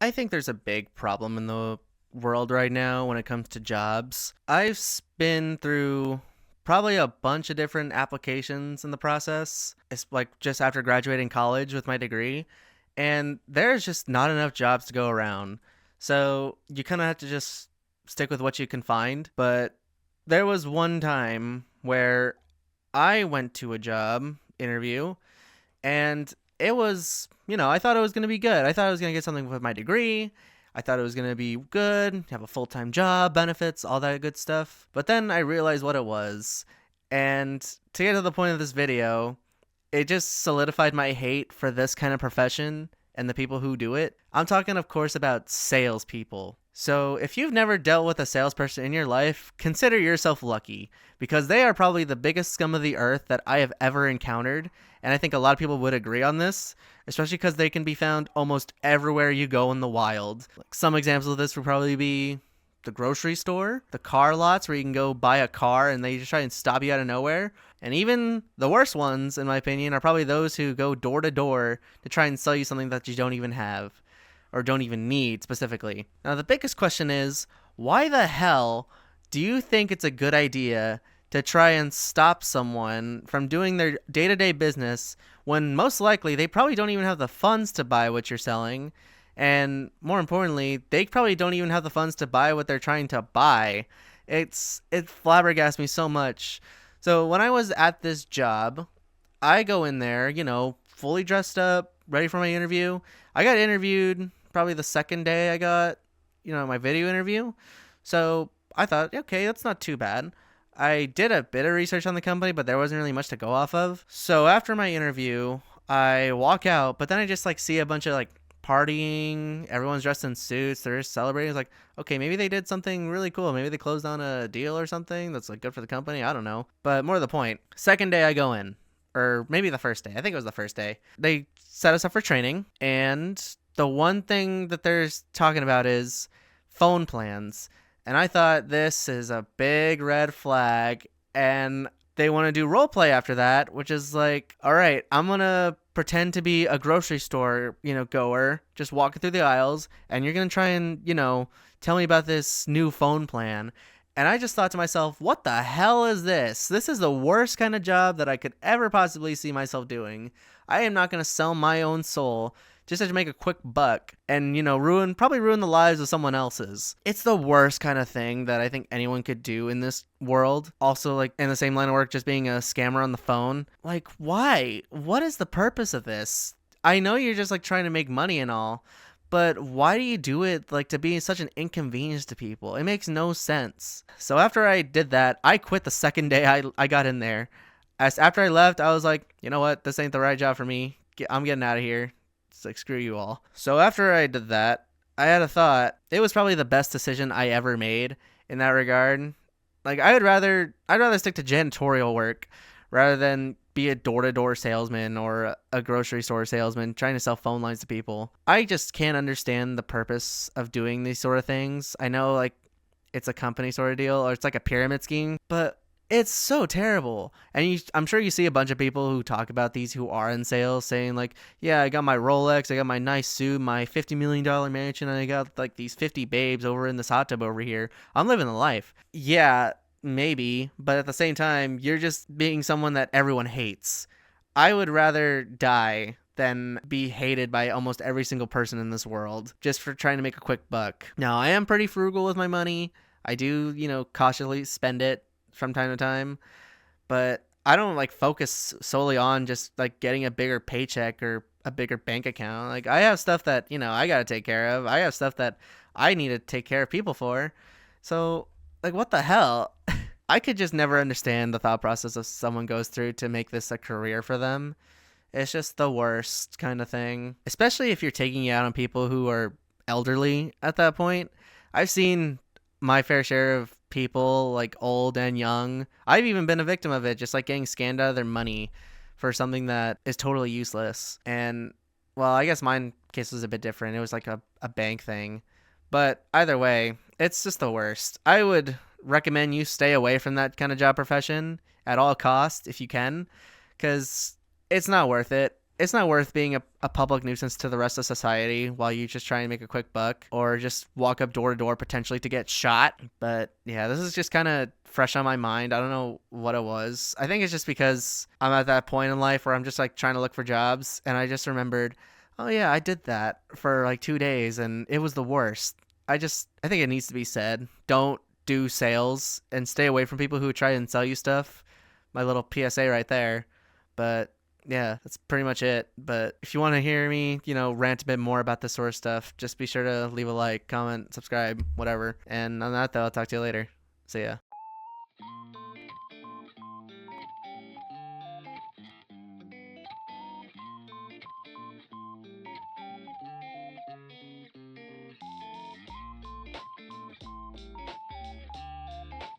I think there's a big problem in the world right now when it comes to jobs. I've been through probably a bunch of different applications in the process. It's like just after graduating college with my degree, and there's just not enough jobs to go around. So you kind of have to just stick with what you can find. But there was one time where I went to a job interview and it was, I thought it was going to be good. I thought I was going to get something with my degree. I thought it was going to be good, have a full time job, benefits, all that good stuff. But then I realized what it was. And to get to the point of this video, it just solidified my hate for this kind of profession and the people who do it. I'm talking, of course, about salespeople. So, if you've never dealt with a salesperson in your life, consider yourself lucky because they are probably the biggest scum of the earth that I have ever encountered. And I think a lot of people would agree on this, especially because they can be found almost everywhere you go in the wild. Like some examples of this would probably be the grocery store, the car lots where you can go buy a car and they just try and stop you out of nowhere. And even the worst ones, in my opinion, are probably those who go door to door to try and sell you something that you don't even have or don't even need specifically. Now, the biggest question is why the hell do you think it's a good idea to try and stop someone from doing their day to day business when most likely they probably don't even have the funds to buy what you're selling? And more importantly, they probably don't even have the funds to buy what they're trying to buy. It flabbergasts me so much. So when I was at this job, I go in there, fully dressed up, ready for my interview. I got interviewed probably the second day I got, my video interview. So I thought, okay, that's not too bad. I did a bit of research on the company, but there wasn't really much to go off of. So after my interview, I walk out, but then I just see a bunch of partying. Everyone's dressed in suits. They're just celebrating. It's like, okay, maybe they did something really cool. Maybe they closed on a deal or something that's good for the company. I don't know. But more to the point, second day I go in, or maybe the first day. I think it was the first day. They set us up for training, and the one thing that they're talking about is phone plans. And I thought this is a big red flag. And they want to do role play after that, which is like, all right, I'm going to pretend to be a grocery store, goer, just walking through the aisles. And you're going to try and, tell me about this new phone plan. And I just thought to myself, what the hell is this? This is the worst kind of job that I could ever possibly see myself doing. I am not going to sell my own soul just to make a quick buck and, probably ruin the lives of someone else's. It's the worst kind of thing that I think anyone could do in this world. Also, in the same line of work, just being a scammer on the phone. Why? What is the purpose of this? I know you're just trying to make money and all, but why do you do it to be such an inconvenience to people? It makes no sense. So after I did that, I quit the second day I got in there. After I left, I was like, you know what? This ain't the right job for me. I'm getting out of here. It's screw you all. So after I did that, I had a thought. It was probably the best decision I ever made in that regard. I'd rather stick to janitorial work rather than be a door-to-door salesman or a grocery store salesman trying to sell phone lines to people. I just can't understand the purpose of doing these sort of things. I know it's a company sort of deal or it's a pyramid scheme, but it's so terrible. And I'm sure you see a bunch of people who talk about these who are in sales saying yeah, I got my Rolex, I got my nice suit, my $50 million mansion, and I got these 50 babes over in this hot tub over here. I'm living the life. Yeah, maybe, but at the same time, you're just being someone that everyone hates. I would rather die than be hated by almost every single person in this world just for trying to make a quick buck. Now, I am pretty frugal with my money. I do, cautiously spend it from time to time, but I don't focus solely on just getting a bigger paycheck or a bigger bank account. I have stuff that I gotta take care of. I have stuff that I need to take care of people for. So what the hell? I could just never understand the thought process of someone goes through to make this a career for them. It's just the worst kind of thing, especially if you're taking it out on people who are elderly at that point. I've seen my fair share of people old and young. I've even been a victim of it, just getting scammed out of their money for something that is totally useless. And well, I guess mine case was a bit different. It was a bank thing. But either way, it's just the worst. I would recommend you stay away from that kind of job profession at all costs if you can, because it's not worth it. it's not worth being a public nuisance to the rest of society while you just try and make a quick buck or just walk up door to door potentially to get shot. But yeah, this is just kind of fresh on my mind. I don't know what it was. I think it's just because I'm at that point in life where I'm just like trying to look for jobs, and I just remembered, oh yeah, I did that for like 2 days and it was the worst. I think it needs to be said. Don't do sales and stay away from people who try and sell you stuff. My little PSA right there. But yeah, that's pretty much it. But if you want to hear me, rant a bit more about this sort of stuff, just be sure to leave a like, comment, subscribe, whatever. And on that, though, I'll talk to you later. See ya.